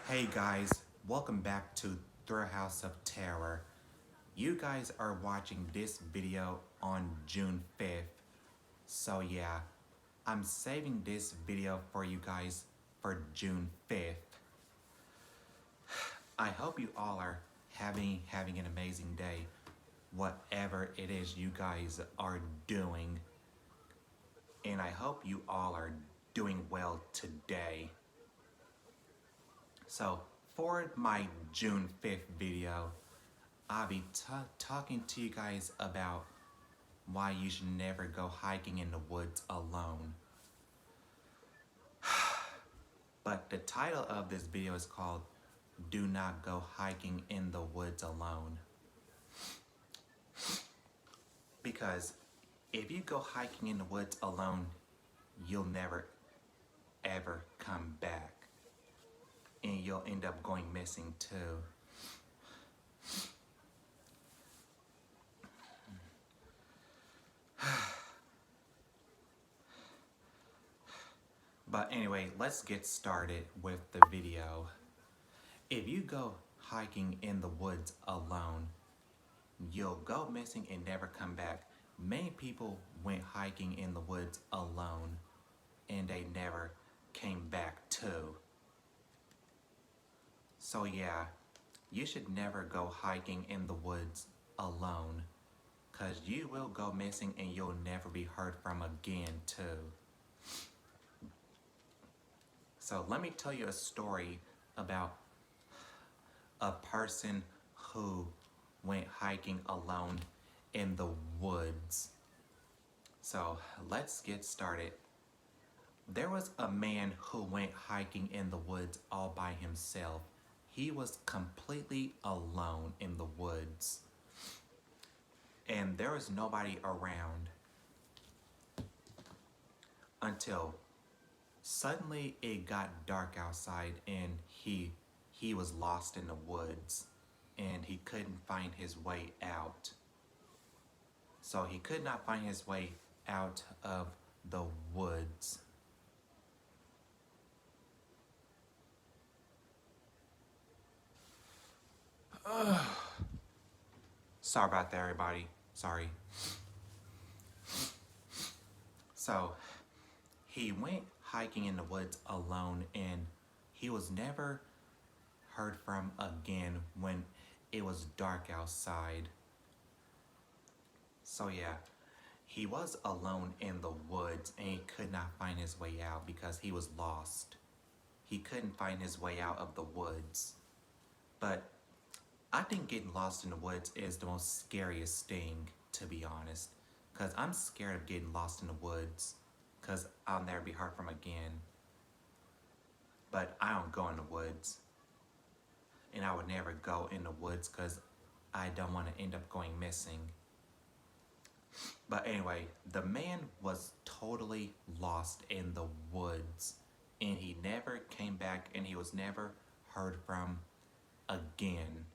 Hey guys, welcome back to Thrill House of Terror. You guys are watching this video on June 5th. So yeah, I'm saving this video for you guys for June 5th. I hope you all are having an amazing day, whatever it is you guys are doing. And I hope you all are doing well today. So for my June 5th video, I'll be talking to you guys about why you should never go hiking in the woods alone. But the title of this video is called Do Not Go Hiking in the Woods Alone. Because if you go hiking in the woods alone, you'll never ever come back. And you'll end up going missing too. But anyway, let's get started with the video. If you go hiking in the woods alone, you'll go missing and never come back. Many people went hiking in the woods alone and they never came back too. So yeah, you should never go hiking in the woods alone, cause you will go missing and you'll never be heard from again too. So let me tell you a story about a person who went hiking alone in the woods. So let's get started. There was a man who went hiking in the woods all by himself. He was completely alone in the woods. And there was nobody around until suddenly it got dark outside and he was lost in the woods and he couldn't find his way out. So he could not find his way out of the woods. Sorry about that, everybody. Sorry. So he went hiking in the woods alone and he was never heard from again when it was dark outside. So yeah, he was alone in the woods and he could not find his way out because he was lost. He couldn't find his way out of the woods. But I think getting lost in the woods is the most scariest thing, to be honest. Because I'm scared of getting lost in the woods because I'll never be heard from again. But I don't go in the woods. And I would never go in the woods because I don't want to end up going missing. But anyway, the man was totally lost in the woods. And he never came back and he was never heard from again.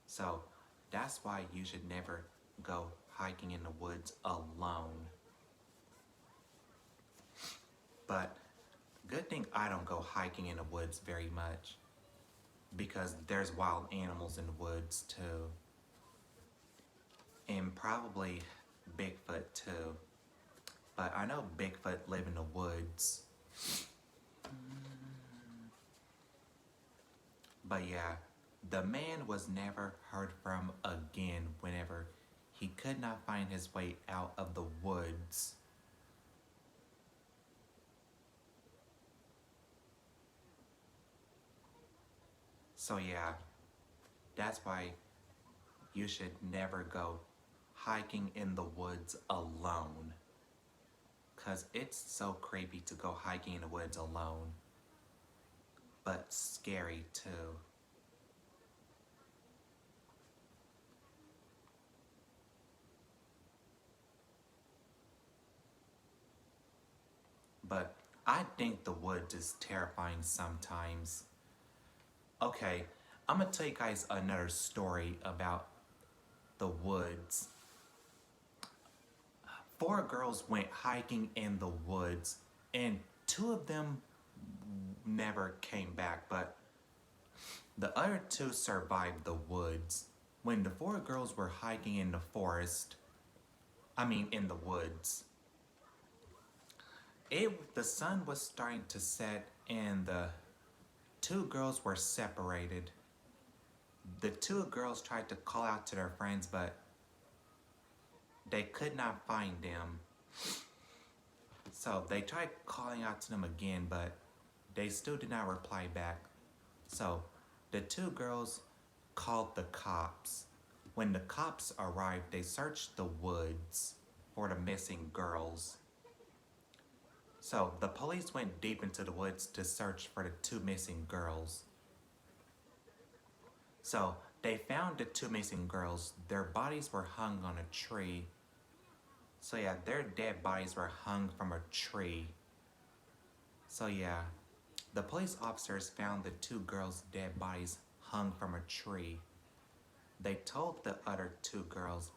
So that's why you should never go hiking in the woods alone. But good thing I don't go hiking in the woods very much because there's wild animals in the woods too. And probably Bigfoot too. But I know Bigfoot live in the woods. But yeah, the man was never heard from again whenever he could not find his way out of the woods. So yeah, that's why you should never go hiking in the woods alone. Cause it's so creepy to go hiking in the woods alone. But scary too. But I think the woods is terrifying sometimes. Okay, I'm gonna tell you guys another story about the woods. 4 girls went hiking in the woods and 2 of them never came back, but The other two survived the woods. When the four girls were hiking in the forest, in the woods, the sun was starting to set and the two girls were separated. The two girls tried to call out to their friends, but they could not find them. So they tried calling out to them again, but they still did not reply back. So the two girls called the cops. When the cops arrived, they searched the woods for the missing girls. So the police went deep into the woods to search for the two missing girls. So they found the two missing girls. Their bodies were hung on a tree. So yeah, their dead bodies were hung from a tree. So yeah, the police officers found the two girls' dead bodies hung from a tree. They told the other two girls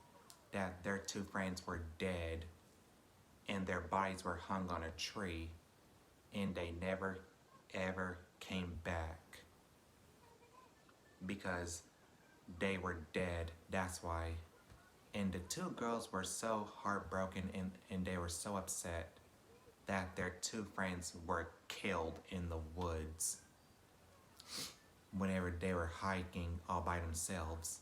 that their two friends were dead and their bodies were hung on a tree, and they never ever came back because they were dead. That's why. And the two girls were so heartbroken and they were so upset that their two friends were killed in the woods whenever they were hiking all by themselves.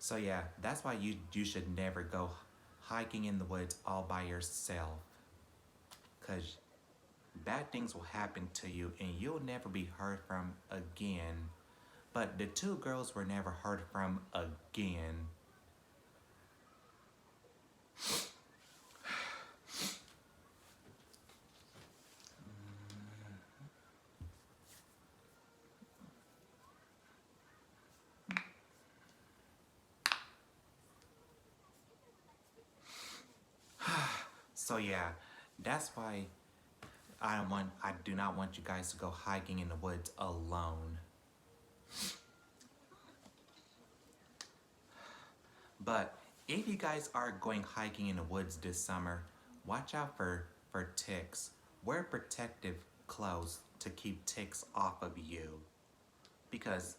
So yeah, that's why you should never go hiking in the woods all by yourself, because bad things will happen to you and you'll never be heard from again. But the two girls were never heard from again. So yeah, that's why I do not want you guys to go hiking in the woods alone. But if you guys are going hiking in the woods this summer, watch out for ticks. Wear protective clothes to keep ticks off of you, because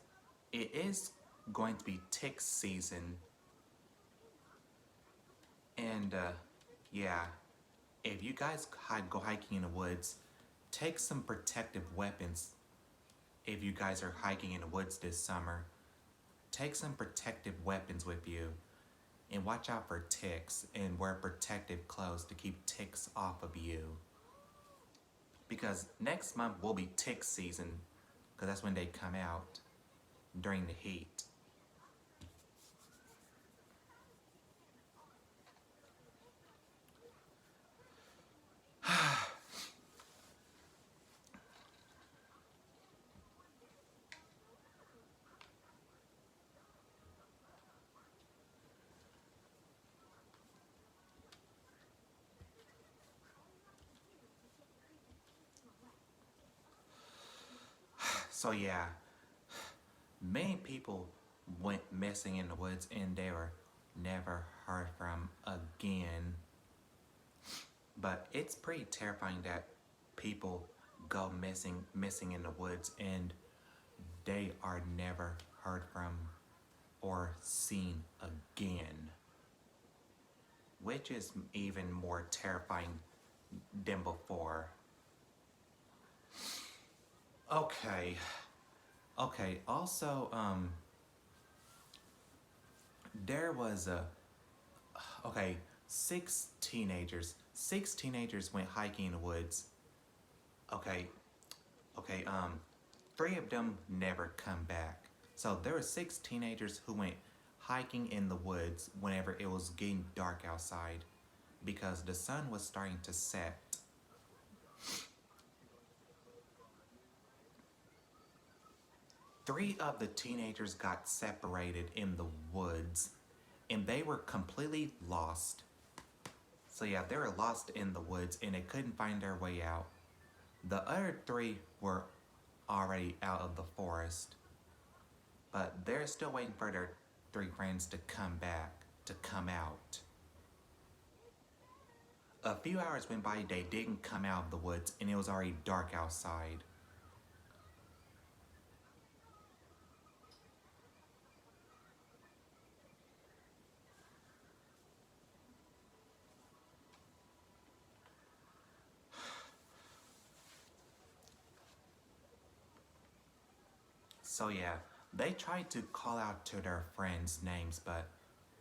it is going to be tick season. And yeah, if you guys go hiking in the woods, take some protective weapons. If you guys are hiking in the woods this summer, take some protective weapons with you and watch out for ticks and wear protective clothes to keep ticks off of you. Because next month will be tick season, because that's when they come out during the heat. So yeah, many people went missing in the woods and they were never heard from again. But it's pretty terrifying that people go missing in the woods and they are never heard from or seen again, which is even more terrifying than before. Okay. Also, there was okay, six teenagers went hiking in the woods. Okay, okay, three of them never come back. So there were six teenagers who went hiking in the woods whenever it was getting dark outside because the sun was starting to set. Three of the teenagers got separated in the woods and they were completely lost. So yeah, they were lost in the woods and they couldn't find their way out. The other three were already out of the forest, but they're still waiting for their three friends to come back, to come out. A few hours went by, they didn't come out of the woods, and it was already dark outside. So yeah, they tried to call out to their friends' names, but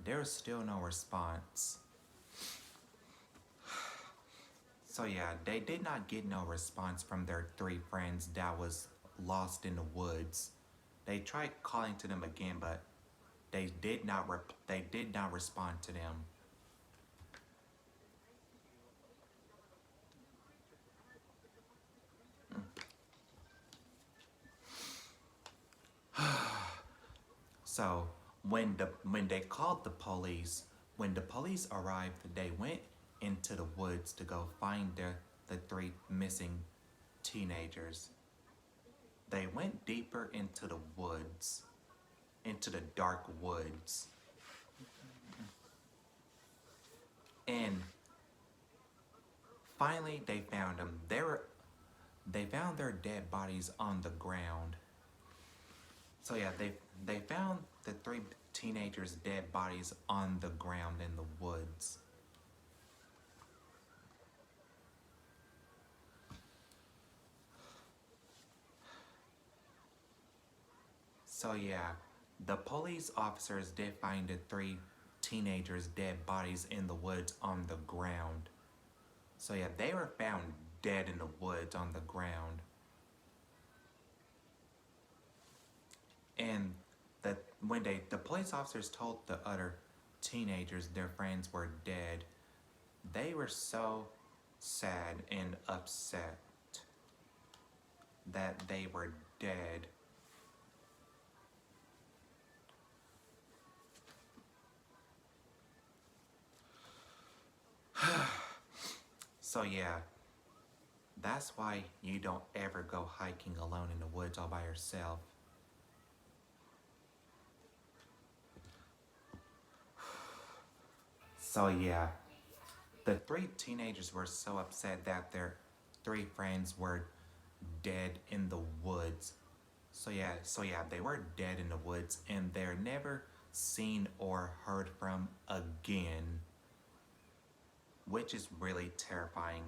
there was still no response. So yeah, they did not get no response from their three friends that was lost in the woods. They tried calling to them again, but they did not respond to them. So when they called the police, when the police arrived, they went into the woods to go find the three missing teenagers. They went deeper into the woods, into the dark woods. And finally they found them. They found their dead bodies on the ground. So yeah, they found the three teenagers' dead bodies on the ground in the woods. So yeah, the police officers did find the three teenagers' dead bodies in the woods on the ground. So yeah, they were found dead in the woods on the ground. And when the police officers told the other teenagers their friends were dead, they were so sad and upset that they were dead. So yeah, that's why you don't ever go hiking alone in the woods all by yourself. So yeah, the three teenagers were so upset that their three friends were dead in the woods. So yeah, they were dead in the woods and they're never seen or heard from again, which is really terrifying.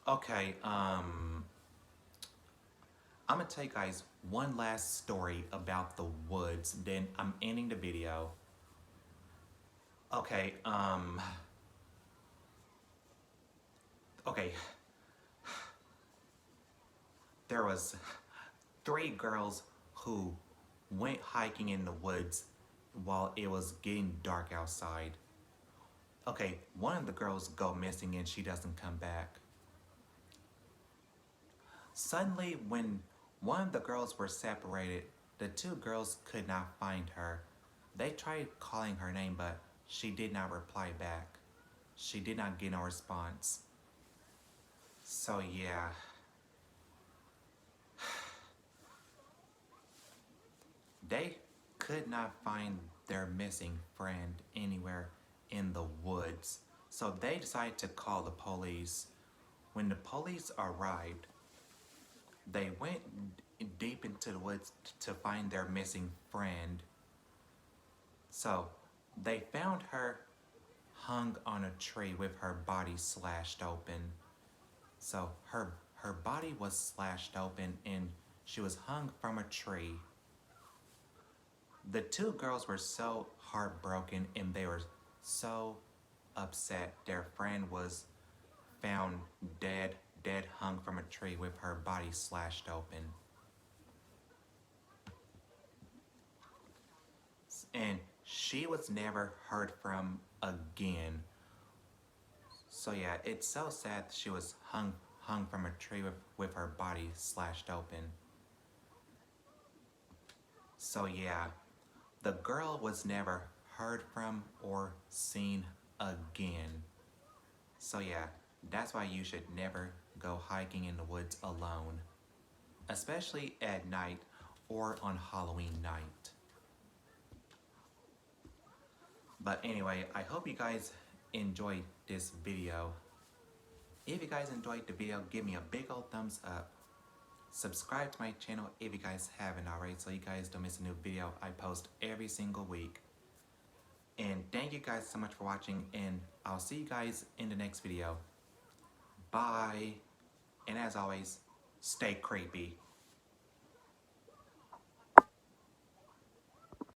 Okay, I'm gonna tell you guys one last story about the woods, then I'm ending the video. Okay, okay, there was three girls who went hiking in the woods while it was getting dark outside. Okay, one of the girls go missing and she doesn't come back. Suddenly, when one of the girls were separated, the two girls could not find her. They tried calling her name, but she did not reply back. She did not get no response. So yeah. They could not find their missing friend anywhere in the woods. So they decided to call the police. When the police arrived, they went deep into the woods to find their missing friend. So they found her hung on a tree with her body slashed open. So her body was slashed open and she was hung from a tree. The two girls were so heartbroken and they were so upset. Their friend was found dead hung from a tree with her body slashed open. And she was never heard from again. So yeah, it's so sad that she was hung from a tree with her body slashed open. So yeah, the girl was never heard from or seen again. So yeah, that's why you should never go hiking in the woods alone, especially at night or on Halloween night. But anyway, I hope you guys enjoyed this video. If you guys enjoyed the video, give me a big old thumbs up. Subscribe to my channel if you guys haven't already so you guys don't miss a new video I post every single week. And thank you guys so much for watching, and I'll see you guys in the next video. Bye. And as always, stay creepy.